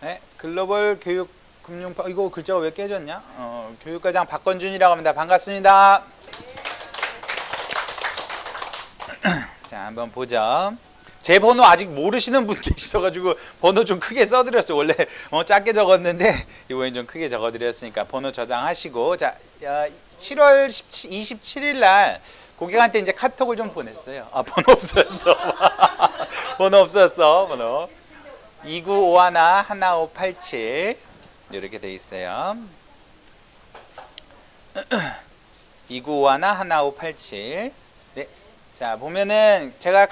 네, 글로벌 교육 금융 이거 글자가 왜 깨졌냐? 교육과장 박건준이라고 합니다. 반갑습니다. 자, 한번 보죠. 제 번호 아직 모르시는 분 계셔가지고 번호 좀 크게 써드렸어요. 원래 작게 적었는데 이번엔 좀 크게 적어드렸으니까 번호 저장하시고, 자, 7월 27일 날 고객한테 이제 카톡을 좀 보냈어요. 아, 번호 없었어. 번호 없었어. 번호 2951-1587 이렇게 돼 있어요. 2951-1587. 네. 자, 보면은 제가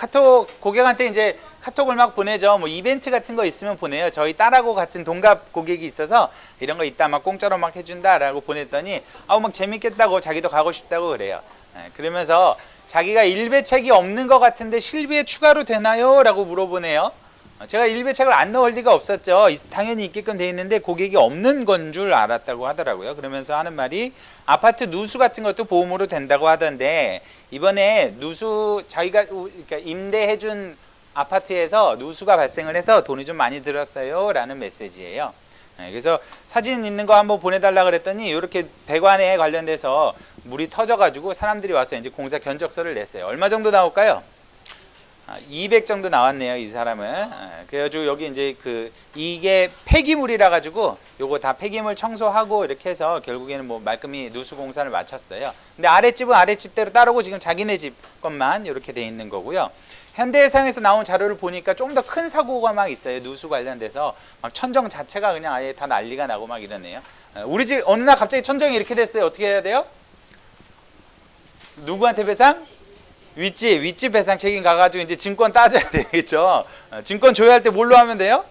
고객한테 이제 카톡을 막 보내죠. 뭐 이벤트 같은 거 있으면 보내요. 저희 딸하고 같은 동갑 고객이 있어서 이런 거 있다 막 공짜로 막 해준다라고 보냈더니 막 재밌겠다고 자기도 가고 싶다고 그래요. 그러면서 자기가 일배책이 없는 것 같은데 실비에 추가로 되나요? 라고 물어보네요. 제가 일배책을 안 넣을 리가 없었죠. 당연히 있게끔 돼 있는데 고객이 없는 건 줄 알았다고 하더라고요. 그러면서 하는 말이 아파트 누수 같은 것도 보험으로 된다고 하던데, 이번에 누수 자기가 그러니까 임대해준 아파트에서 누수가 발생을 해서 돈이 좀 많이 들었어요 라는 메시지예요. 그래서 사진 있는 거 한번 보내달라 그랬더니 이렇게 배관에 관련돼서 물이 터져가지고 사람들이 와서 이제 공사 견적서를 냈어요. 얼마 정도 나올까요? 200 정도 나왔네요, 이 사람은. 그래가지고 여기 이제 이게 폐기물이라 가지고 요거 다 폐기물 청소하고 이렇게 해서 결국에는 뭐 말끔히 누수 공사를 마쳤어요. 근데 아랫집은 아랫집대로 따르고 지금 자기네 집 것만 이렇게 돼 있는 거고요. 현대해상에서 나온 자료를 보니까 좀 더 큰 사고가 막 있어요. 누수 관련돼서 막 천정 자체가 그냥 아예 다 난리가 나고 막 이러네요. 우리 집 어느 날 갑자기 천정이 이렇게 됐어요. 어떻게 해야 돼요? 누구한테 배상? 윗집 배상 책임 가가지고 이제 증권 따져야 되겠죠. 증권 조회할 때 뭘로 하면 돼요?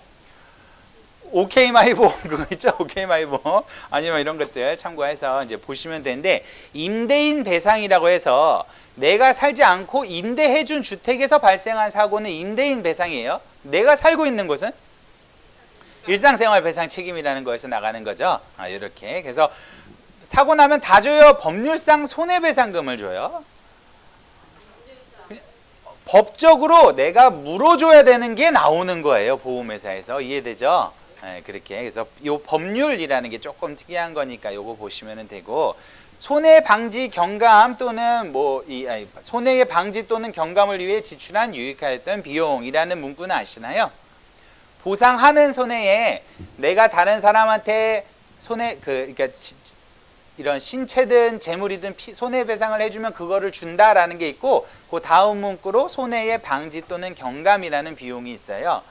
OK 마이보험 그거 있죠? OK 마이보험 아니면 이런 것들 참고해서 이제 보시면 되는데, 임대인 배상이라고 해서 내가 살지 않고 임대해준 주택에서 발생한 사고는 임대인 배상이에요. 내가 살고 있는 곳은 일상생활 배상 책임이라는 거에서 나가는 거죠. 이렇게. 그래서 사고 나면 다 줘요. 법률상 손해배상금을 줘요. 법적으로 내가 물어줘야 되는 게 나오는 거예요. 보험회사에서. 이해되죠? 그렇게. 그래서 이 법률이라는 게 조금 특이한 거니까 요거 보시면 되고, 손해방지 경감 또는 손해의 방지 또는 경감을 위해 지출한 유익하였던 비용이라는 문구는 아시나요? 보상하는 손해에 내가 다른 사람한테 그러니까 이런 신체든 재물이든 손해배상을 해주면 그거를 준다라는 게 있고, 그 다음 문구로 손해의 방지 또는 경감이라는 비용이 있어요.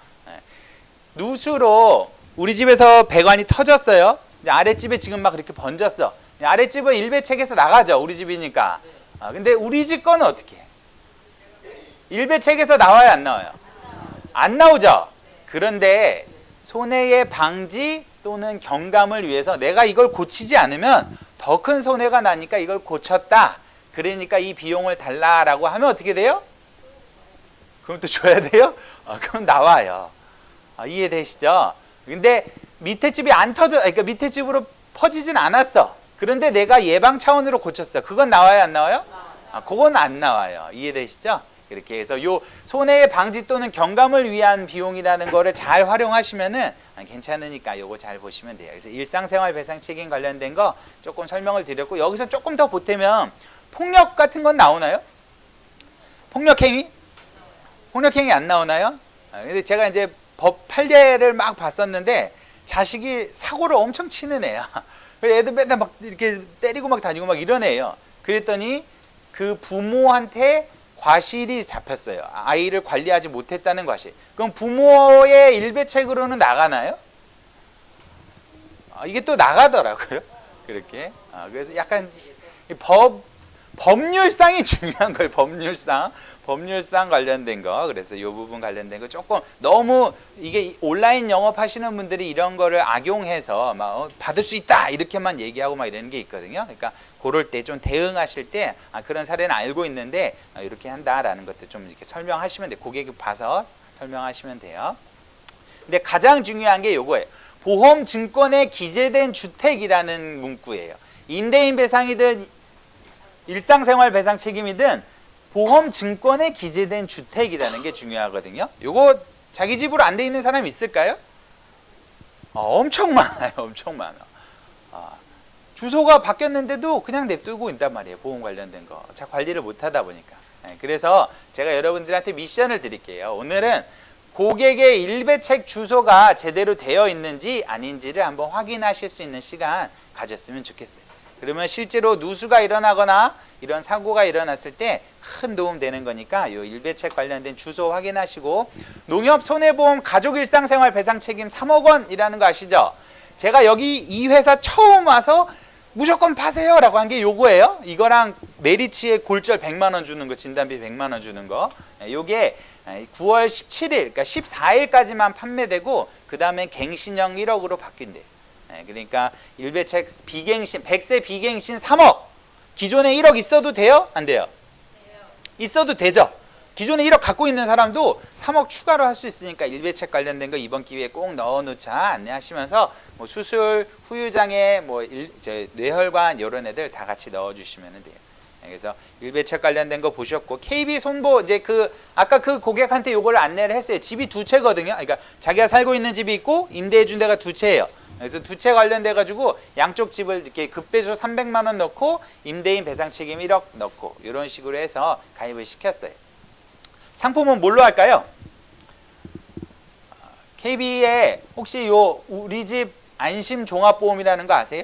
누수로 우리 집에서 배관이 터졌어요. 이제 아랫집에 지금 막 이렇게 번졌어. 아랫집은 일배책에서 나가죠. 우리 집이니까. 근데 우리 집 거는 어떻게 해? 일배책에서 나와요, 안 나와요? 안 나오죠. 그런데 손해의 방지 또는 경감을 위해서 내가 이걸 고치지 않으면 더 큰 손해가 나니까 이걸 고쳤다. 그러니까 이 비용을 달라라고 하면 어떻게 돼요? 그럼 또 줘야 돼요? 그럼 나와요. 이해되시죠? 근데 밑에 집이 안 그러니까 밑에 집으로 퍼지진 않았어. 그런데 내가 예방 차원으로 고쳤어. 그건 나와요, 안 나와요? 그건 안 나와요. 이해되시죠? 이렇게 해서 요 손해의 방지 또는 경감을 위한 비용이라는 거를 잘 활용하시면은 괜찮으니까 요거 잘 보시면 돼요. 그래서 일상생활 배상 책임 관련된 거 조금 설명을 드렸고, 여기서 조금 더 보태면 폭력 같은 건 나오나요? 폭력행위? 폭력행위 안 나오나요? 근데 제가 이제 법 판례를 막 봤었는데 자식이 사고를 엄청 치는 애야. 애들 맨날 막 이렇게 때리고 막 다니고 막 이런 애예요. 그랬더니 그 부모한테 과실이 잡혔어요. 아이를 관리하지 못했다는 과실. 그럼 부모의 일배책으로는 나가나요? 이게 또 나가더라고요. 그렇게. 그래서 약간 법률상이 중요한 거예요. 법률상 관련된 거. 그래서 이 부분 관련된 거 조금 너무 이게 온라인 영업하시는 분들이 이런 거를 악용해서 막 받을 수 있다 이렇게만 얘기하고 막 이러는 게 있거든요. 그러니까 그럴 때 좀 대응하실 때 그런 사례는 알고 있는데 이렇게 한다라는 것도 좀 이렇게 설명하시면 돼요. 고객이 봐서 설명하시면 돼요. 근데 가장 중요한 게 요거예요. 보험증권에 기재된 주택이라는 문구예요. 임대인 배상이든 일상생활 배상 책임이든 보험증권에 기재된 주택이라는 게 중요하거든요. 요거 자기 집으로 안 돼 있는 사람 있을까요? 엄청 많아요. 엄청 많아. 주소가 바뀌었는데도 그냥 냅두고 있단 말이에요. 보험 관련된 거. 자, 관리를 못 하다 보니까. 그래서 제가 여러분들한테 미션을 드릴게요. 오늘은 고객의 일배책 주소가 제대로 되어 있는지 아닌지를 한번 확인하실 수 있는 시간 가졌으면 좋겠어요. 그러면 실제로 누수가 일어나거나 이런 사고가 일어났을 때 큰 도움 되는 거니까 이 일배책 관련된 주소 확인하시고, 농협 손해보험 가족일상생활 배상책임 3억 원이라는 거 아시죠? 제가 여기 이 회사 처음 와서 무조건 파세요 라고 한 게 요거예요. 이거랑 메리츠의 골절 100만 원 주는 거, 진단비 100만 원 주는 거, 요게 9월 17일 그러니까 14일까지만 판매되고 그 다음에 갱신형 1억으로 바뀐대요. 그러니까 일배책 비갱신 100세 비갱신 3억, 기존에 1억 있어도 돼요? 안 돼요? 있어도 되죠. 기존에 1억 갖고 있는 사람도 3억 추가로 할 수 있으니까 일배책 관련된 거 이번 기회에 꼭 넣어놓자 안내하시면서, 뭐 수술, 후유장애, 뭐 뇌혈관 이런 애들 다 같이 넣어주시면 돼요. 그래서 일배책 관련된 거 보셨고, KB 손보 이제 아까 그 고객한테 요거를 안내를 했어요. 집이 두 채거든요. 그러니까 자기가 살고 있는 집이 있고 임대해 준 데가 두 채예요. 그래서 두 채 관련돼 가지고 양쪽 집을 이렇게 급배수 300만 원 넣고 임대인 배상 책임 1억 넣고 이런 식으로 해서 가입을 시켰어요. 상품은 뭘로 할까요? KB에 혹시 요 우리 집 안심 종합보험이라는 거 아세요?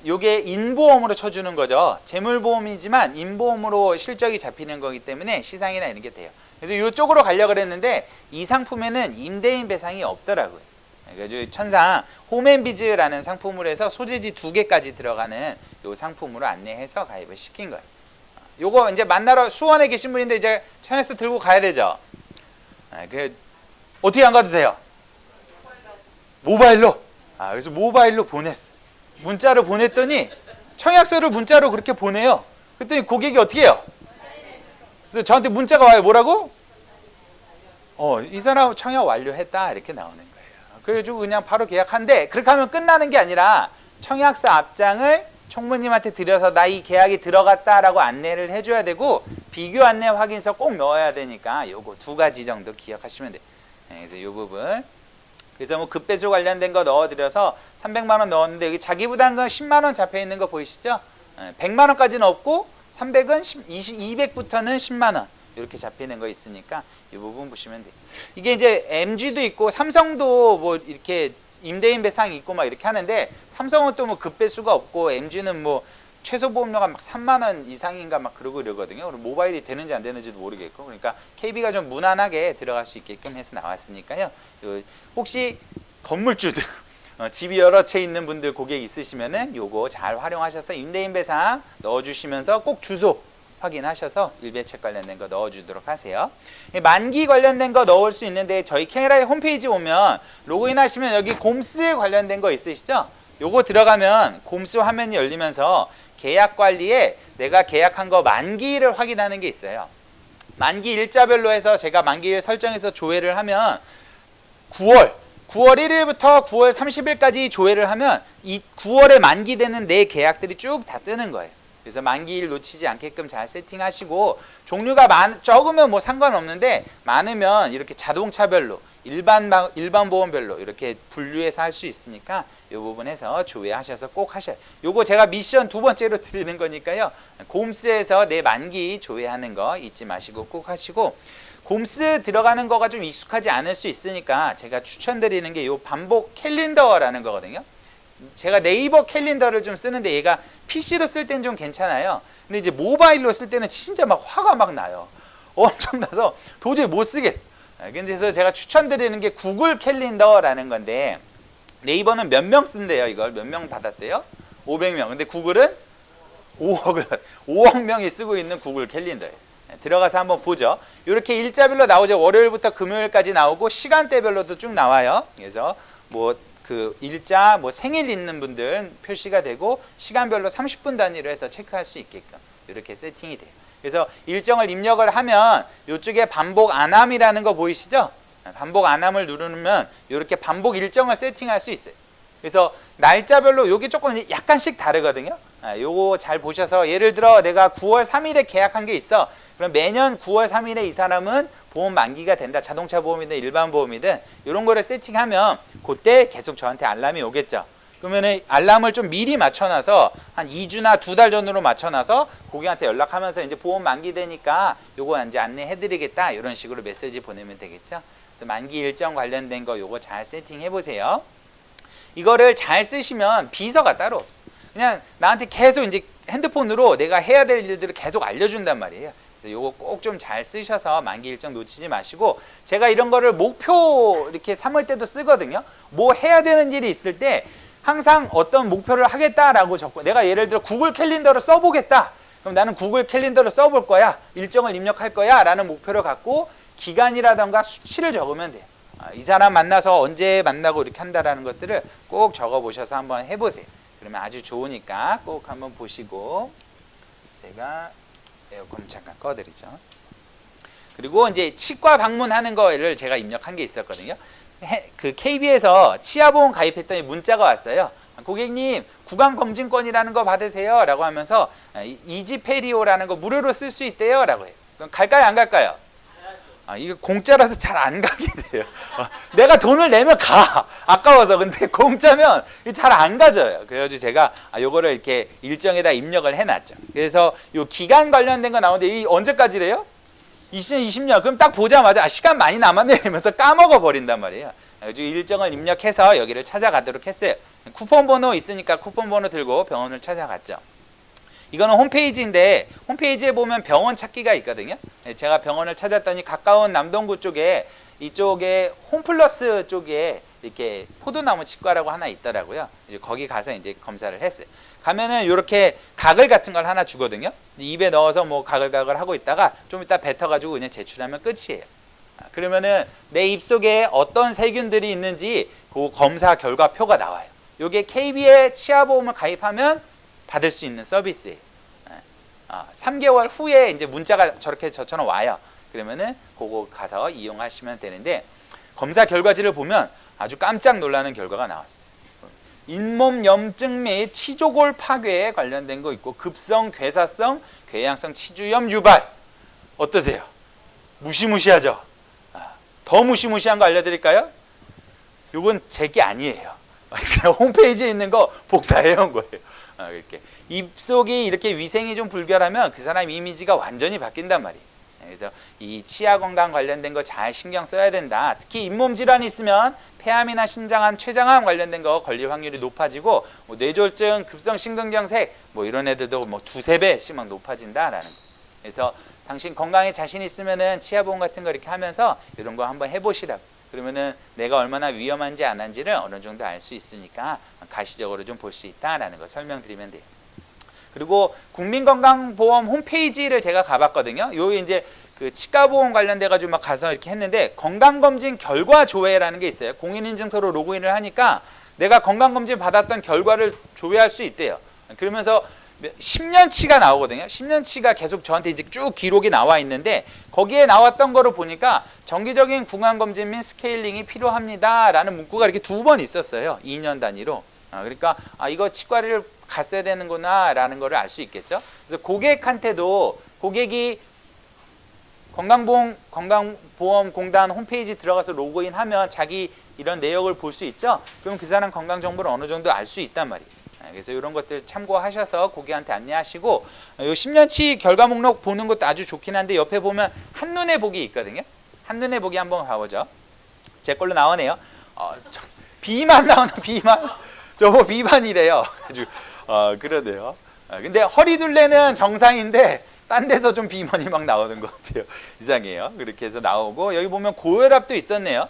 요게 인보험으로 쳐주는 거죠. 재물보험이지만 인보험으로 실적이 잡히는 거기 때문에 시상이나 이런 게 돼요. 그래서 이쪽으로 가려고 그랬는데 이 상품에는 임대인 배상이 없더라고요. 그래서 천상 홈앤비즈라는 상품으로 해서 소재지 2개까지 들어가는 요 상품으로 안내해서 가입을 시킨 거예요. 요거 이제 만나러 수원에 계신 분인데 이제 청약서 들고 가야 되죠. 어떻게 안 가도 돼요? 모바일로. 그래서 모바일로 보냈어. 문자로 보냈더니 청약서를 문자로 그렇게 보내요. 그랬더니 고객이 어떻게 해요? 그래서 저한테 문자가 와요. 뭐라고? 이 사람 청약 완료했다 이렇게 나오는 거예요. 그래가지고 그냥 바로 계약한데, 그렇게 하면 끝나는 게 아니라 청약서 앞장을 총무님한테 드려서 나 이 계약이 들어갔다라고 안내를 해줘야 되고, 비교 안내 확인서 꼭 넣어야 되니까 요거 2가지 정도 기억하시면 돼요. 그래서 요 부분. 그래서 뭐 급배수 관련된 거 넣어드려서 300만 원 넣었는데, 여기 자기 부담금 10만 원 잡혀 있는 거 보이시죠? 100만 원까지는 없고 300은 200부터는 10만 원 이렇게 잡히는 거 있으니까 이 부분 보시면 돼요. 이게 이제 MG도 있고 삼성도 뭐 이렇게 임대인 배상이 있고 막 이렇게 하는데, 삼성은 또 뭐 급배수가 없고 MG는 뭐 최소 보험료가 막 3만 원 이상인가 막 그러고 이러거든요. 그리고 모바일이 되는지 안 되는지도 모르겠고, 그러니까 KB가 좀 무난하게 들어갈 수 있게끔 해서 나왔으니까요. 혹시 건물주들 집이 여러 채 있는 분들 고객 있으시면은 요거 잘 활용하셔서 임대인 배상 넣어주시면서 꼭 주소 확인하셔서 일배책 관련된 거 넣어주도록 하세요. 만기 관련된 거 넣을 수 있는데, 저희 캐나라의 홈페이지 오면 로그인 하시면 여기 곰스 관련된 거 있으시죠? 요거 들어가면 곰스 화면이 열리면서 계약 관리에 내가 계약한 거 만기를 확인하는 게 있어요. 만기 일자별로 해서 제가 만기일 설정해서 조회를 하면 9월 1일부터 9월 30일까지 조회를 하면 이 9월에 만기되는 내 계약들이 쭉 다 뜨는 거예요. 그래서 만기일 놓치지 않게끔 잘 세팅하시고, 종류가 적으면 뭐 상관없는데 많으면 이렇게 자동차별로 일반 보험별로 이렇게 분류해서 할 수 있으니까 이 부분에서 조회하셔서 꼭 하셔요. 요거 제가 미션 2번째로 드리는 거니까요. 곰스에서 내 만기 조회하는 거 잊지 마시고 꼭 하시고, 곰스 들어가는 거가 좀 익숙하지 않을 수 있으니까 제가 추천드리는 게 요 반복 캘린더라는 거거든요. 제가 네이버 캘린더를 좀 쓰는데 얘가 PC로 쓸 때는 좀 괜찮아요. 근데 이제 모바일로 쓸 때는 진짜 막 화가 막 나요. 엄청나서 도저히 못 쓰겠어. 그래서 제가 추천드리는 게 구글 캘린더라는 건데, 네이버는 몇 명 쓴대요. 이걸 몇 명 받았대요? 500명. 근데 구글은 5억 명이 쓰고 있는 구글 캘린더예요. 들어가서 한번 보죠. 이렇게 일자별로 나오죠. 월요일부터 금요일까지 나오고 시간대별로도 쭉 나와요. 그래서 뭐 그 일자, 뭐 생일 있는 분들 표시가 되고 시간별로 30분 단위로 해서 체크할 수 있게끔 이렇게 세팅이 돼요. 그래서 일정을 입력을 하면 이쪽에 반복 안함이라는 거 보이시죠? 반복 안함을 누르면 이렇게 반복 일정을 세팅할 수 있어요. 그래서 날짜별로 이게 조금 약간씩 다르거든요. 요거 잘 보셔서, 예를 들어 내가 9월 3일에 계약한 게 있어. 그럼 매년 9월 3일에 이 사람은 보험 만기가 된다. 자동차 보험이든 일반 보험이든 이런 거를 세팅하면 그때 계속 저한테 알람이 오겠죠. 그러면은 알람을 좀 미리 맞춰놔서 한 2주나 2달 전으로 맞춰놔서 고객한테 연락하면서 이제 보험 만기되니까 요거 이제 안내해드리겠다. 이런 식으로 메시지 보내면 되겠죠. 그래서 만기 일정 관련된 거 요거 잘 세팅해 보세요. 이거를 잘 쓰시면 비서가 따로 없어. 그냥 나한테 계속 이제 핸드폰으로 내가 해야 될 일들을 계속 알려준단 말이에요. 그래서 요거 꼭 좀 잘 쓰셔서 만기 일정 놓치지 마시고, 제가 이런 거를 목표 이렇게 삼을 때도 쓰거든요. 뭐 해야 되는 일이 있을 때 항상 어떤 목표를 하겠다라고 적고, 내가 예를 들어 구글 캘린더를 써보겠다. 그럼 나는 구글 캘린더를 써볼 거야. 일정을 입력할 거야. 라는 목표를 갖고 기간이라던가 수치를 적으면 돼요. 이 사람 만나서 언제 만나고 이렇게 한다라는 것들을 꼭 적어보셔서 한번 해보세요. 그러면 아주 좋으니까 꼭 한번 보시고, 제가 에어컨 잠깐 꺼드리죠. 그리고 이제 치과 방문하는 거를 제가 입력한 게 있었거든요. 그 KB에서 치아보험 가입했더니 문자가 왔어요. 고객님 구강검진권이라는 거 받으세요 라고 하면서 이지페리오라는 거 무료로 쓸 수 있대요 라고 해요. 그럼 갈까요 안 갈까요? 이거 공짜라서 잘 안 가게 돼요. 내가 돈을 내면 가. 아까워서. 근데 공짜면 잘 안 가져요. 그래가지고 제가 요거를 이렇게 일정에다 입력을 해놨죠. 그래서 요 기간 관련된 거 나오는데 이 언제까지래요? 2020년. 그럼 딱 보자마자 시간 많이 남았네 이러면서 까먹어 버린단 말이에요. 그래서 일정을 입력해서 여기를 찾아가도록 했어요. 쿠폰 번호 있으니까 쿠폰 번호 들고 병원을 찾아갔죠. 이거는 홈페이지인데 홈페이지에 보면 병원 찾기가 있거든요. 제가 병원을 찾았더니 가까운 남동구 쪽에 이쪽에 홈플러스 쪽에 이렇게 포도나무 치과라고 하나 있더라고요. 이제 거기 가서 이제 검사를 했어요. 가면은 이렇게 가글 같은 걸 하나 주거든요. 입에 넣어서 뭐 가글가글 하고 있다가 좀 이따 뱉어가지고 그냥 제출하면 끝이에요. 그러면은 내 입속에 어떤 세균들이 있는지 그 검사 결과표가 나와요. 이게 KB에 치아보험을 가입하면 받을 수 있는 서비스예요. 3개월 후에 이제 문자가 저렇게 저처럼 와요. 그러면은 그거 가서 이용하시면 되는데, 검사 결과지를 보면 아주 깜짝 놀라는 결과가 나왔어요. 잇몸 염증 및 치조골 파괴에 관련된 거 있고, 급성 괴사성 궤양성 치주염 유발. 어떠세요? 무시무시하죠? 더 무시무시한 거 알려드릴까요? 이건 제 게 아니에요. 홈페이지에 있는 거 복사해 온 거예요. 이렇게 입속이 이렇게 위생이 좀 불결하면 그 사람 이미지가 완전히 바뀐단 말이에요. 그래서 이 치아 건강 관련된 거 잘 신경 써야 된다. 특히 잇몸 질환이 있으면 폐암이나 신장암, 췌장암 관련된 거 걸릴 확률이 높아지고, 뭐 뇌졸중, 급성 심근경색 뭐 이런 애들도 뭐 2~3배씩 막 높아진다라는 거. 그래서 당신 건강에 자신 있으면은 치아보험 같은 거 이렇게 하면서 이런 거 한번 해보시라고. 그러면은 내가 얼마나 위험한지 안 한지를 어느 정도 알 수 있으니까 가시적으로 좀 볼 수 있다라는 거 설명드리면 돼요. 그리고 국민건강보험 홈페이지를 제가 가봤거든요. 요 이제 그 치과보험 관련돼 가지고 막 가서 이렇게 했는데, 건강검진 결과 조회라는 게 있어요. 공인인증서로 로그인을 하니까 내가 건강검진 받았던 결과를 조회할 수 있대요. 그러면서 10년치가 나오거든요. 10년치가 계속 저한테 이제 쭉 기록이 나와 있는데, 거기에 나왔던 거를 보니까 정기적인 구강검진 및 스케일링이 필요합니다 라는 문구가 이렇게 2번 있었어요. 2년 단위로. 그러니까 이거 치과를 갔어야 되는구나 라는 거를 알 수 있겠죠. 그래서 고객한테도, 고객이 건강보험공단 홈페이지 들어가서 로그인하면 자기 이런 내역을 볼 수 있죠. 그럼 그 사람 건강정보를 어느 정도 알 수 있단 말이에요. 그래서 이런 것들 참고하셔서 고객한테 안내하시고, 이 10년치 결과 목록 보는 것도 아주 좋긴 한데, 옆에 보면 한눈에 보기 있거든요. 한눈에 보기 한번 봐보죠. 제 걸로 나오네요. 비만 나오나, 비만. 저거 비만이래요. 그러네요. 근데 허리둘레는 정상인데 딴 데서 좀 비만이 막 나오는 것 같아요. 이상해요. 그렇게 해서 나오고, 여기 보면 고혈압도 있었네요.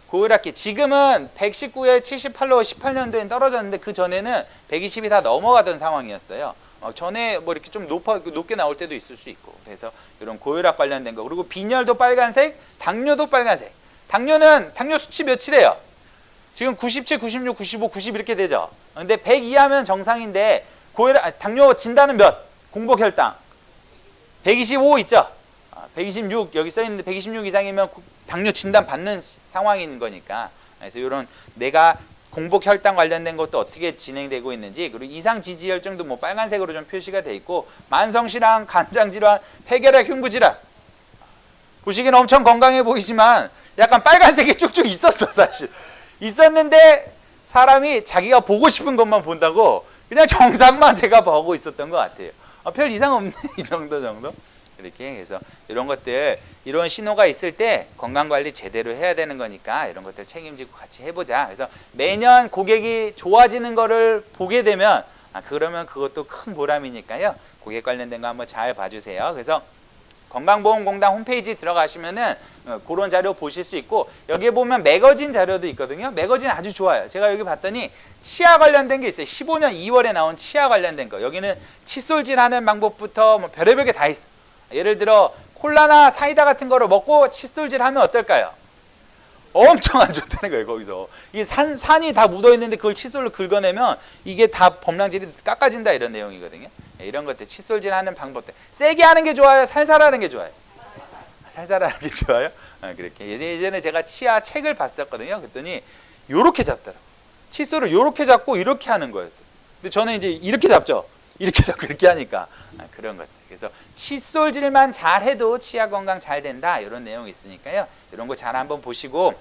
고혈압기 지금은 119에 78로 18년도엔 떨어졌는데, 그 전에는 120이 다 넘어가던 상황이었어요. 전에 뭐 이렇게 좀 높게 나올 때도 있을 수 있고. 그래서 이런 고혈압 관련된 거. 그리고 빈혈도 빨간색, 당뇨도 빨간색. 당뇨는 당뇨 수치 몇이래요? 지금 97, 96, 95, 90 이렇게 되죠. 근데 100 이하면 정상인데, 당뇨 진단은 몇? 공복혈당 125 있죠. 126 여기 써 있는데 126 이상이면 당뇨 진단 받는 상황인 거니까. 그래서 이런 내가 공복 혈당 관련된 것도 어떻게 진행되고 있는지, 그리고 이상 지지혈증도 뭐 빨간색으로 좀 표시가 돼 있고, 만성질환, 간장질환, 폐결핵, 흉부질환 보시기에는 엄청 건강해 보이지만 약간 빨간색이 쭉쭉 있었어, 사실. 있었는데 사람이 자기가 보고 싶은 것만 본다고 그냥 정상만 제가 보고 있었던 것 같아요. 별 이상 없네, 이 정도. 이렇게 해서 이런 것들, 이런 신호가 있을 때 건강관리 제대로 해야 되는 거니까 이런 것들 책임지고 같이 해보자. 그래서 매년 고객이 좋아지는 거를 보게 되면 그러면 그것도 큰 보람이니까요. 고객 관련된 거 한번 잘 봐주세요. 그래서 건강보험공단 홈페이지 들어가시면은 그런 자료 보실 수 있고, 여기에 보면 매거진 자료도 있거든요. 매거진 아주 좋아요. 제가 여기 봤더니 치아 관련된 게 있어요. 15년 2월에 나온 치아 관련된 거. 여기는 칫솔질 하는 방법부터 뭐 별의별 게 다 있어. 예를 들어 콜라나 사이다 같은 거를 먹고 칫솔질 하면 어떨까요? 엄청 안 좋다는 거예요. 거기서 이게 산이 다 묻어 있는데 그걸 칫솔로 긁어내면 이게 다 범랑질이 깎아진다, 이런 내용이거든요. 이런 것들 칫솔질 하는 방법들, 세게 하는 게 좋아요, 살살 하는 게 좋아요? 살살 하는 게 좋아요. 그렇게 예전에 제가 치아 책을 봤었거든요. 그랬더니 요렇게 잡더라고. 칫솔을 요렇게 잡고 이렇게 하는 거였어요. 근데 저는 이제 이렇게 잡죠. 이렇게 잡고 이렇게 하니까 그런 것들. 그래서 칫솔질만 잘 해도 치아 건강 잘 된다, 이런 내용이 있으니까요. 이런 거 잘 한번 보시고,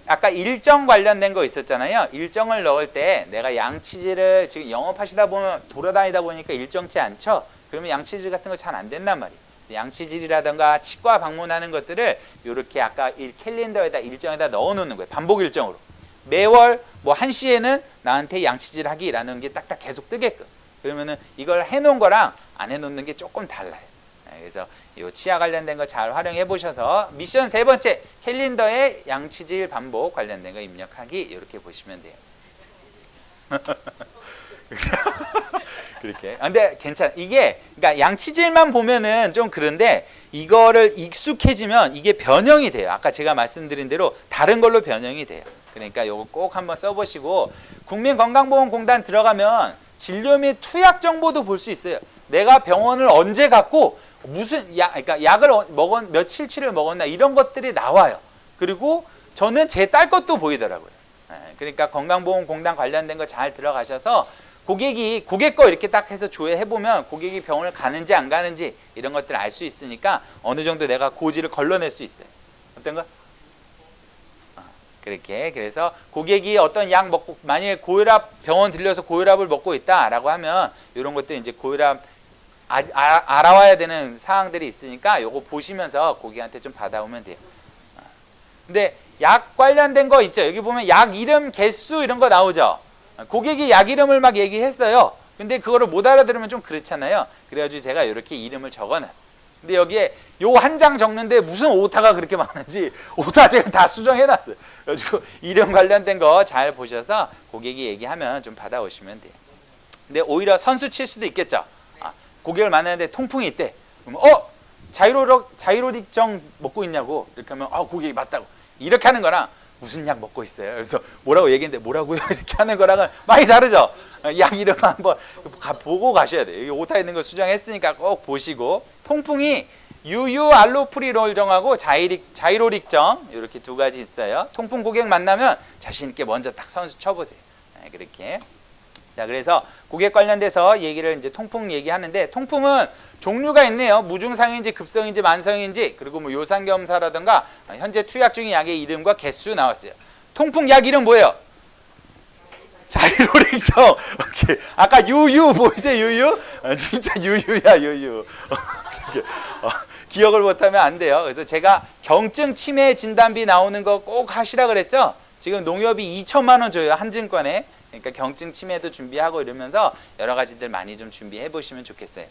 아까 일정 관련된 거 있었잖아요. 일정을 넣을 때 내가 양치질을 지금 영업하시다 보면 돌아다니다 보니까 일정치 않죠. 그러면 양치질 같은 거 잘 안 된단 말이에요. 그래서 양치질이라든가 치과 방문하는 것들을 이렇게 아까 캘린더에다 일정에다 넣어 놓는 거예요. 반복 일정으로. 매월 뭐 1시에는 나한테 양치질 하기라는 게 딱딱 계속 뜨게끔. 그러면은 이걸 해놓은 거랑 안 해놓는 게 조금 달라요. 그래서 이 치아 관련된 거 잘 활용해 보셔서 미션 3번째, 캘린더에 양치질 반복 관련된 거 입력하기, 이렇게 보시면 돼요. 그렇게. 근데 괜찮아. 이게 그러니까 양치질만 보면은 좀 그런데 이거를 익숙해지면 이게 변형이 돼요. 아까 제가 말씀드린 대로 다른 걸로 변형이 돼요. 그러니까 이거 꼭 한번 써보시고, 국민건강보험공단 들어가면 진료 및 투약 정보도 볼 수 있어요. 내가 병원을 언제 갔고 무슨 그러니까 약을 며칠치를 먹었나, 이런 것들이 나와요. 그리고 저는 제 딸 것도 보이더라고요. 그러니까 건강보험공단 관련된 거 잘 들어가셔서 고객 거 이렇게 딱 해서 조회해 보면 고객이 병원을 가는지 안 가는지 이런 것들을 알 수 있으니까 어느 정도 내가 고지를 걸러낼 수 있어요. 어떤가? 그렇게. 그래서 고객이 어떤 약 먹고, 만약에 고혈압 병원 들려서 고혈압을 먹고 있다라고 하면 이런 것도 이제 고혈압 알아와야 되는 사항들이 있으니까 요거 보시면서 고객한테 좀 받아오면 돼요. 근데 약 관련된 거 있죠. 여기 보면 약 이름, 개수 이런 거 나오죠. 고객이 약 이름을 막 얘기했어요. 근데 그거를 못 알아들으면 좀 그렇잖아요. 그래가지고 제가 이렇게 이름을 적어놨어요. 근데 여기에 요 한 장 적는데 무슨 오타가 그렇게 많은지 오타 제가 다 수정해놨어요. 그래가지고 이름 관련된 거 잘 보셔서 고객이 얘기하면 좀 받아오시면 돼요. 근데 오히려 선수 칠 수도 있겠죠. 고객을 만나는데 통풍이 있대. 그러면 자이로릭정 먹고 있냐고. 이렇게 하면 고객이 맞다고. 이렇게 하는 거랑 무슨 약 먹고 있어요. 그래서 뭐라고 얘기했는데 뭐라고요? 이렇게 하는 거랑은 많이 다르죠. 약 이름 한번 보고 가셔야 돼요. 여기 오타 있는 거 수정했으니까 꼭 보시고, 통풍이 유유알로프리롤정하고 자이로릭정 이렇게 두 가지 있어요. 통풍 고객 만나면 자신 있게 먼저 딱 선수 쳐보세요. 그렇게. 자, 그래서 고객 관련돼서 얘기를 이제 통풍 얘기하는데, 통풍은 종류가 있네요. 무증상인지 급성인지 만성인지, 그리고 뭐 요산 검사라든가 현재 투약 중인 약의 이름과 개수 나왔어요. 통풍 약 이름 뭐예요? 자이로릭정. 오케이. 아까 유유 보이세요? 유유? 진짜 유유야, 유유. 기억을 못하면 안 돼요. 그래서 제가 경증 치매 진단비 나오는 거 꼭 하시라 그랬죠? 지금 농협이 2천만 원 줘요, 한 증권에. 그러니까 경증 치매도 준비하고 이러면서 여러 가지들 많이 좀 준비해 보시면 좋겠어요.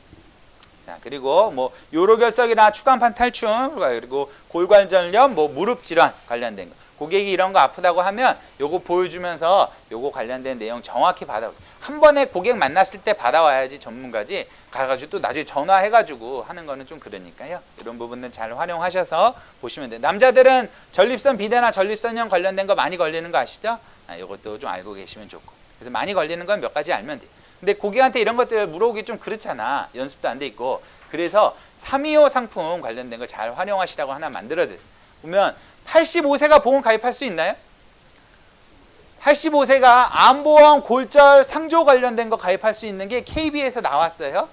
자, 그리고 뭐 요로결석이나 추간판 탈춤, 그리고 골관절염, 뭐 무릎 질환 관련된 거. 고객이 이런 거 아프다고 하면 요거 보여주면서 요거 관련된 내용 정확히 받아오세요. 한 번에 고객 만났을 때 받아와야지 전문가지, 가가지고 또 나중에 전화해가지고 하는 거는 좀 그러니까요. 이런 부분은 잘 활용하셔서 보시면 돼요. 남자들은 전립선 비대나 전립선염 관련된 거 많이 걸리는 거 아시죠? 이것도 좀 알고 계시면 좋고. 그래서 많이 걸리는 건 몇 가지 알면 돼요. 근데 고객한테 이런 것들 물어보기 좀 그렇잖아. 연습도 안 돼 있고. 그래서 325 상품 관련된 거 잘 활용하시라고 하나 만들어드려요. 보면 85세가 보험 가입할 수 있나요? 85세가 암보험, 골절, 상조 관련된 거 가입할 수 있는 게 KB에서 나왔어요.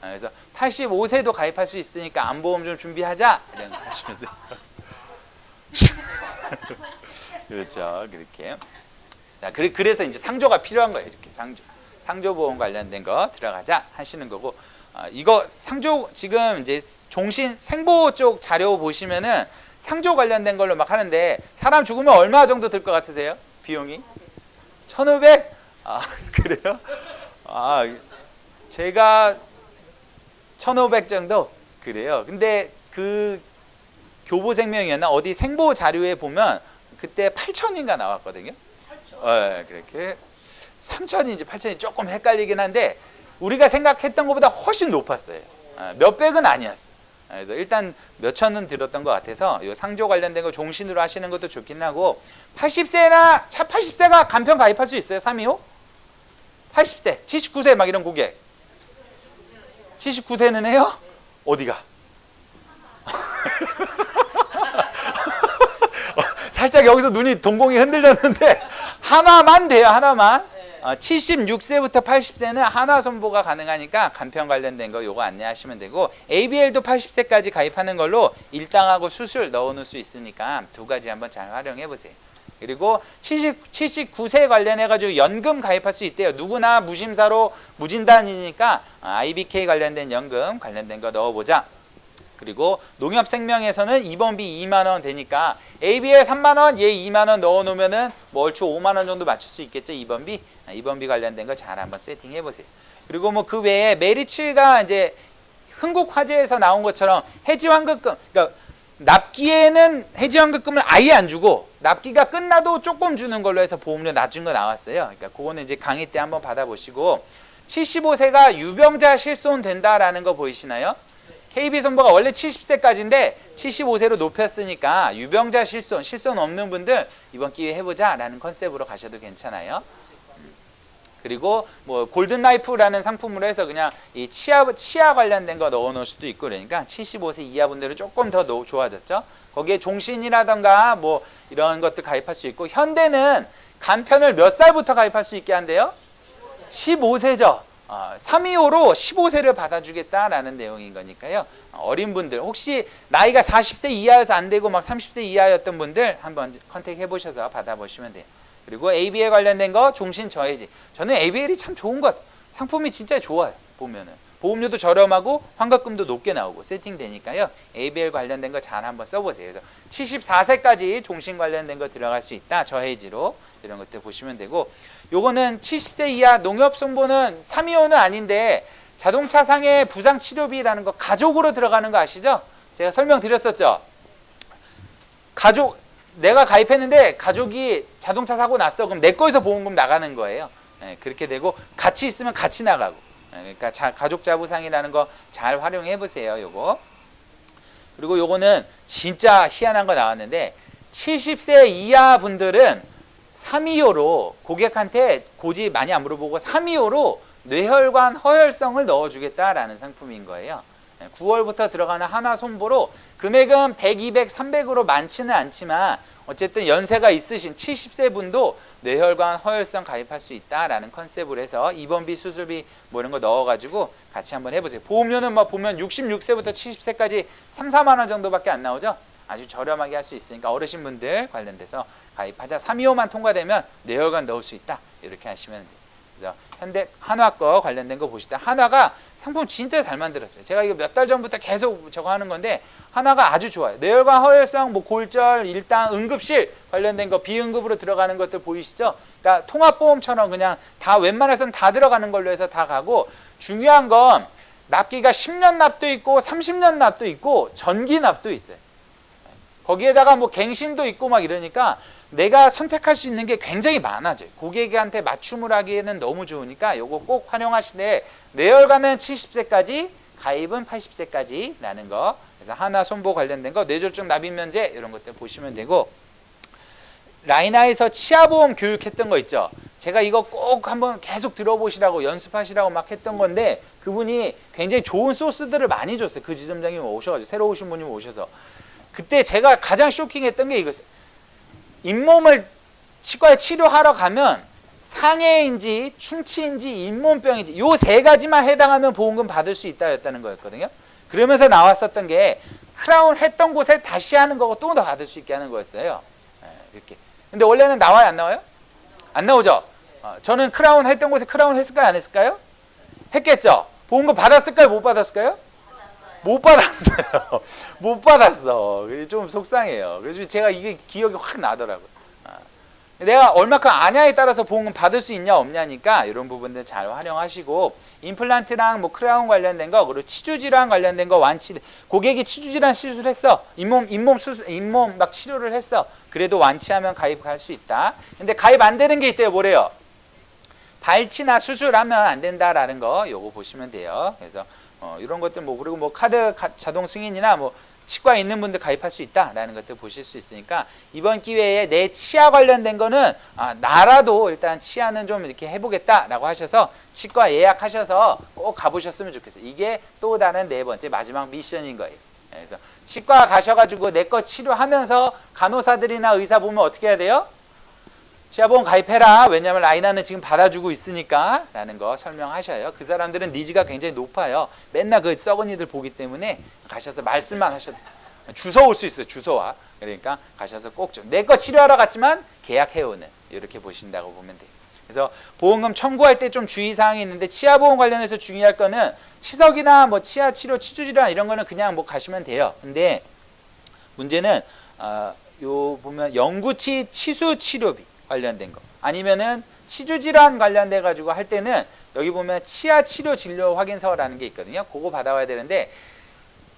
그래서 85세도 가입할 수 있으니까 안보험 좀 준비하자 이런 거 하시면 돼요. 그렇죠. 그렇게. 자, 그래서 이제 상조가 필요한 거예요. 이렇게 상조보험 관련된 거 들어가자 하시는 거고, 이거 상조 지금 이제 종신 생보 쪽 자료 보시면은 상조 관련된 걸로 막 하는데 사람 죽으면 얼마 정도 들 것 같으세요? 비용이? 1,500? 그래요? 제가 1,500 정도? 그래요. 근데 그 교보생명이었나? 어디 생보 자료에 보면 그때 8,000인가 나왔거든요. 그렇게 3,000인지 8,000이 조금 헷갈리긴 한데 우리가 생각했던 것보다 훨씬 높았어요. 몇백은 아니었어. 그래서 일단 몇천은 들었던 것 같아서 이 상조 관련된 거 종신으로 하시는 것도 좋긴 하고 80세나 차 80세가 간편 가입할 수 있어요? 325? 80세, 79세 막 이런 고객 79세는 해요? 어디가? 살짝 여기서 눈이 동공이 흔들렸는데 하나만 돼요. 하나만. 76세부터 80세는 한화 선보가 가능하니까 간편 관련된 거 요거 안내하시면 되고 ABL도 80세까지 가입하는 걸로 일당하고 수술 넣어놓을 수 있으니까 두 가지 한번 잘 활용해 보세요. 그리고 79세 관련해가지고 연금 가입할 수 있대요. 누구나 무심사로 무진단이니까 IBK 관련된 연금 관련된 거 넣어보자. 그리고 농협생명에서는 입원비 2만원 되니까 ABL 3만원, 얘 2만원 넣어놓으면은 뭐 얼추 5만원 정도 맞출 수 있겠죠. 입원비 관련된 거 잘 한번 세팅해 보세요. 그리고 뭐 그 외에 메리츠가 이제 흥국화재에서 나온 것처럼 해지환급금, 그러니까 납기에는 해지환급금을 아예 안 주고 납기가 끝나도 조금 주는 걸로 해서 보험료 낮은 거 나왔어요. 그러니까 그거는 이제 강의 때 한번 받아보시고 75세가 유병자 실손 된다라는 거 보이시나요? KB선보가 원래 70세까지인데 75세로 높였으니까 유병자 실손 없는 분들 이번 기회에 해보자 라는 컨셉으로 가셔도 괜찮아요. 그리고 뭐 골든라이프라는 상품으로 해서 그냥 이 치아 관련된 거 넣어 놓을 수도 있고 그러니까 75세 이하 분들은 조금 더 좋아졌죠. 거기에 종신이라던가 뭐 이런 것들 가입할 수 있고 현대는 간편을 몇 살부터 가입할 수 있게 한대요? 15세죠. 325로 15세를 받아주겠다라는 내용인 거니까요. 어린 분들 혹시 나이가 40세 이하여서 안 되고 막 30세 이하였던 분들 한번 컨택해 보셔서 받아보시면 돼요. 그리고 ABL 관련된 거 종신 저해지. 저는 ABL이 참 좋은 것. 상품이 진짜 좋아요. 보면은 보험료도 저렴하고 환급금도 높게 나오고 세팅되니까요. ABL 관련된 거 잘 한번 써보세요. 그래서 74세까지 종신 관련된 거 들어갈 수 있다. 저해지로 이런 것들 보시면 되고 요거는 70세 이하 농협손보는 325는 아닌데 자동차 상해 부상치료비라는 거 가족으로 들어가는 거 아시죠? 제가 설명드렸었죠. 내가 가입했는데 가족이 자동차 사고 났어. 그럼 내 거에서 보험금 나가는 거예요. 그렇게 되고 같이 있으면 같이 나가고. 그러니까 가족 자부상이라는 거 잘 활용해 보세요. 요거. 그리고 요거는 진짜 희한한 거 나왔는데 70세 이하 분들은 325로 고객한테 고지 많이 안 물어보고 325로 뇌혈관 허혈성을 넣어주겠다라는 상품인 거예요. 9월부터 들어가는 한화 손보로 금액은 100, 200, 300으로 많지는 않지만 어쨌든 연세가 있으신 70세 분도 뇌혈관 허혈성 가입할 수 있다라는 컨셉으로 해서 입원비, 수술비 뭐 이런 거 넣어가지고 같이 한번 해보세요. 보험료는 뭐 보면 66세부터 70세까지 3, 4만 원 정도밖에 안 나오죠. 아주 저렴하게 할 수 있으니까 어르신분들 관련돼서 가입하자. 325만 통과되면 뇌혈관 넣을 수 있다. 이렇게 하시면 돼요. 그래서 현대 한화 거 관련된 거 보시다. 한화가 상품 진짜 잘 만들었어요. 제가 이거 몇 달 전부터 계속 저거 하는 건데 한화가 아주 좋아요. 뇌혈관 허혈성, 뭐 골절, 일당, 응급실 관련된 거 비응급으로 들어가는 것들 보이시죠? 그러니까 통합보험처럼 그냥 다 웬만해서는 다 들어가는 걸로 해서 다 가고 중요한 건 납기가 10년 납도 있고 30년 납도 있고 전기 납도 있어요. 거기에다가 뭐 갱신도 있고 막 이러니까 내가 선택할 수 있는 게 굉장히 많아져요. 고객한테 맞춤을 하기에는 너무 좋으니까 요거 꼭 활용하시되 뇌혈관은 70세까지 가입은 80세까지 라는 거. 그래서 한화 손보 관련된 거 뇌졸중 납입 면제 이런 것들 보시면 되고 라이나에서 치아보험 교육했던 거 있죠. 제가 이거 꼭 한번 계속 들어보시라고 연습하시라고 막 했던 건데 그분이 굉장히 좋은 소스들을 많이 줬어요. 그 지점장님 오셔가지고 새로 오신 분이 오셔서 그때 제가 가장 쇼킹했던 게 이거였어요. 잇몸을 치과에 치료하러 가면 상해인지 충치인지 잇몸병인지 요 세 가지만 해당하면 보험금 받을 수 있다였다는 거였거든요. 그러면서 나왔었던 게 크라운 했던 곳에 다시 하는 거고 또 더 받을 수 있게 하는 거였어요. 이렇게. 근데 원래는 나와요, 안 나와요? 안 나오죠? 저는 크라운 했던 곳에 크라운 했을까요, 안 했을까요? 했겠죠? 보험금 받았을까요, 못 받았을까요? 못 받았어요. 못 받았어. 좀 속상해요. 그래서 제가 이게 기억이 확 나더라고요. 내가 얼마큼 아냐에 따라서 보험금 받을 수 있냐 없냐니까 이런 부분들 잘 활용하시고, 임플란트랑 뭐 크라운 관련된 거, 그리고 치주질환 관련된 거, 완치, 고객이 치주질환 시술했어. 잇몸 막 치료를 했어. 그래도 완치하면 가입할 수 있다. 근데 가입 안 되는 게 있대요. 뭐래요? 발치나 수술하면 안 된다라는 거 요거 보시면 돼요. 그래서 이런 것들 뭐, 그리고 뭐 카드 자동 승인이나 뭐 치과 있는 분들 가입할 수 있다라는 것들 보실 수 있으니까, 이번 기회에 내 치아 관련된 거는 나라도 일단 치아는 좀 이렇게 해보겠다라고 하셔서 치과 예약하셔서 꼭 가보셨으면 좋겠어요. 이게 또 다른 네 번째 마지막 미션인 거예요. 그래서 치과 가셔가지고 내 거 치료하면서 간호사들이나 의사 보면 어떻게 해야 돼요? 치아보험 가입해라. 왜냐하면 라이나는 지금 받아주고 있으니까 라는 거 설명하셔요. 그 사람들은 니즈가 굉장히 높아요. 맨날 그 썩은 이들 보기 때문에 가셔서 말씀만 하셔도 돼요. 주워 올 수 있어요. 주워와. 그러니까 가셔서 꼭 좀 내 거 치료하러 갔지만 계약해오는, 이렇게 보신다고 보면 돼요. 그래서 보험금 청구할 때 좀 주의사항이 있는데, 치아보험 관련해서 중요할 거는 치석이나 뭐 치아 치료, 치주질환 이런 거는 그냥 뭐 가시면 돼요. 근데 문제는 요 보면 영구치 치수 치료비 관련된 거, 아니면은 치주질환 관련돼 가지고 할 때는 여기 보면 치아 치료 진료 확인서라는 게 있거든요. 그거 받아와야 되는데,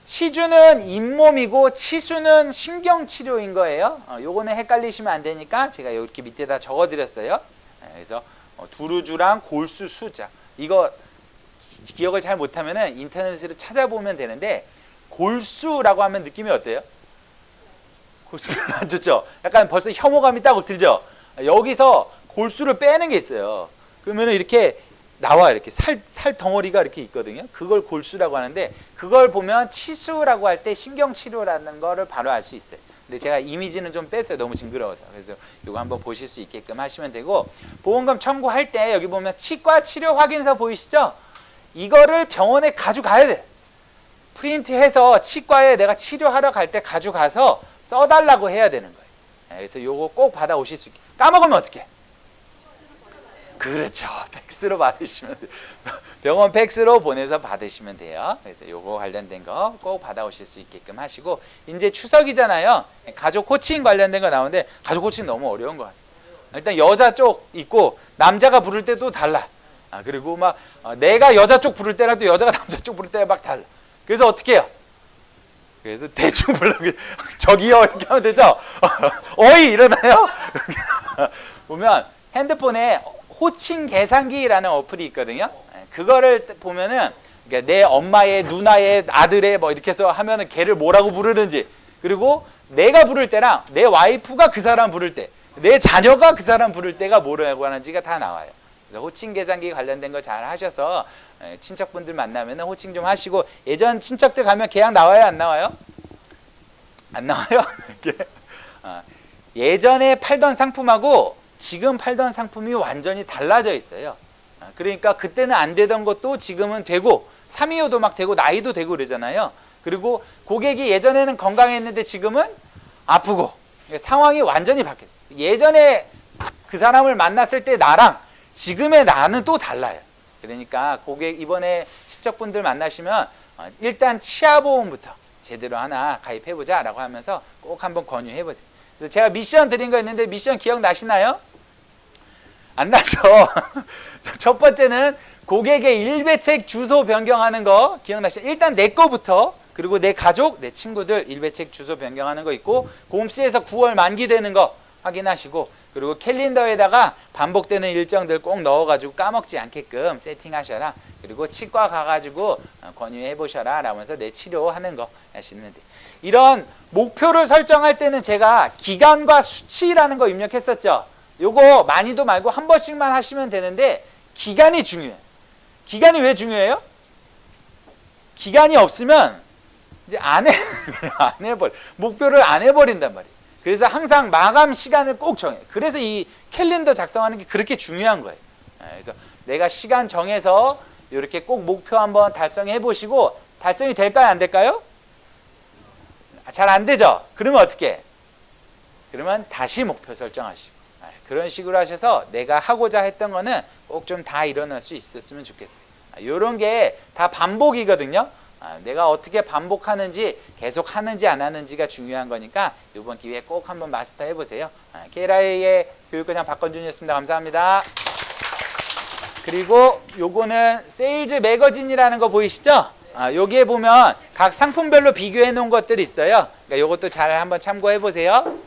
치주는 잇몸이고 치수는 신경치료인 거예요. 요거는 헷갈리시면 안 되니까 제가 이렇게 밑에다 적어드렸어요. 그래서 두루주랑 골수 수자, 이거 기억을 잘 못하면은 인터넷으로 찾아보면 되는데, 골수라고 하면 느낌이 어때요? 골수 별로 안 좋죠? 약간 벌써 혐오감이 딱 들죠? 여기서 골수를 빼는 게 있어요. 그러면은 이렇게 나와요. 이렇게 살 덩어리가 이렇게 있거든요. 그걸 골수라고 하는데, 그걸 보면 치수라고 할 때 신경치료라는 거를 바로 알 수 있어요. 근데 제가 이미지는 좀 뺐어요. 너무 징그러워서. 그래서 이거 한번 보실 수 있게끔 하시면 되고, 보험금 청구할 때 여기 보면 치과 치료 확인서 보이시죠? 이거를 병원에 가져가야 돼. 프린트해서 치과에 내가 치료하러 갈 때 가져가서 써달라고 해야 되는 거예요. 그래서 요거 꼭 받아오실 수 있게. 까먹으면 어떡해? 그렇죠. 팩스로 받으시면 돼요. 병원 팩스로 보내서 받으시면 돼요. 그래서 요거 관련된 거 꼭 받아오실 수 있게끔 하시고, 이제 추석이잖아요. 가족 호칭 관련된 거 나오는데, 가족 호칭 너무 어려운 것 같아요. 일단 여자 쪽 있고 남자가 부를 때도 달라. 그리고 막 내가 여자 쪽 부를 때랑 또 여자가 남자 쪽 부를 때가 막 달라. 그래서 어떻게 해요? 그래서 대충 불러요. 저기요 이렇게 하면 되죠. 어이 이러나요? 보면 핸드폰에 호칭 계산기라는 어플이 있거든요. 그거를 보면은 내 엄마의, 누나의, 아들의 뭐 이렇게 해서 하면은 걔를 뭐라고 부르는지, 그리고 내가 부를 때랑 내 와이프가 그 사람 부를 때, 내 자녀가 그 사람 부를 때가 뭐라고 하는지가 다 나와요. 그래서 호칭 계산기 관련된 거 잘 하셔서 친척분들 만나면 호칭 좀 하시고, 예전 친척들 가면 계약 나와요, 안 나와요? 안 나와요? 예전에 팔던 상품하고 지금 팔던 상품이 완전히 달라져 있어요. 그러니까 그때는 안 되던 것도 지금은 되고, 325도 막 되고 나이도 되고 그러잖아요. 그리고 고객이 예전에는 건강했는데 지금은 아프고, 상황이 완전히 바뀌었어요. 예전에 그 사람을 만났을 때 나랑 지금의 나는 또 달라요. 그러니까 고객 이번에 친척분들 만나시면 일단 치아보험부터 제대로 하나 가입해보자 라고 하면서 꼭 한번 권유해보세요. 그래서 제가 미션 드린 거 있는데, 미션 기억나시나요? 안 나죠? 첫 번째는 고객의 일배책 주소 변경하는 거 기억나시죠? 일단 내 거부터, 그리고 내 가족, 내 친구들 일배책 주소 변경하는 거 있고, 보험시에서 9월 만기 되는 거 확인하시고, 그리고 캘린더에다가 반복되는 일정들 꼭 넣어가지고 까먹지 않게끔 세팅하셔라. 그리고 치과 가가지고 권유해보셔라 라면서 내 치료하는 거 하시면 돼요. 이런 목표를 설정할 때는 제가 기간과 수치라는 거 입력했었죠. 요거 많이도 말고 한 번씩만 하시면 되는데, 기간이 중요해요. 기간이 왜 중요해요? 기간이 없으면 이제 안 해버려. 목표를 안 해버린단 말이에요. 그래서 항상 마감 시간을 꼭 정해. 그래서 이 캘린더 작성하는 게 그렇게 중요한 거예요. 그래서 내가 시간 정해서 이렇게 꼭 목표 한번 달성해 보시고 달성이 될까요? 안 될까요? 잘 안 되죠? 그러면 어떻게? 그러면 다시 목표 설정하시고 그런 식으로 하셔서 내가 하고자 했던 거는 꼭 좀 다 일어날 수 있었으면 좋겠어요. 이런 게 다 반복이거든요. 내가 어떻게 반복하는지 계속 하는지 안 하는지가 중요한 거니까 이번 기회에 꼭 한번 마스터 해보세요. KLI의 교육과장 박건준이었습니다. 감사합니다. 그리고 요거는 세일즈 매거진이라는 거 보이시죠? 여기에 보면 각 상품별로 비교해 놓은 것들이 있어요. 그러니까 요것도 잘 한번 참고해 보세요.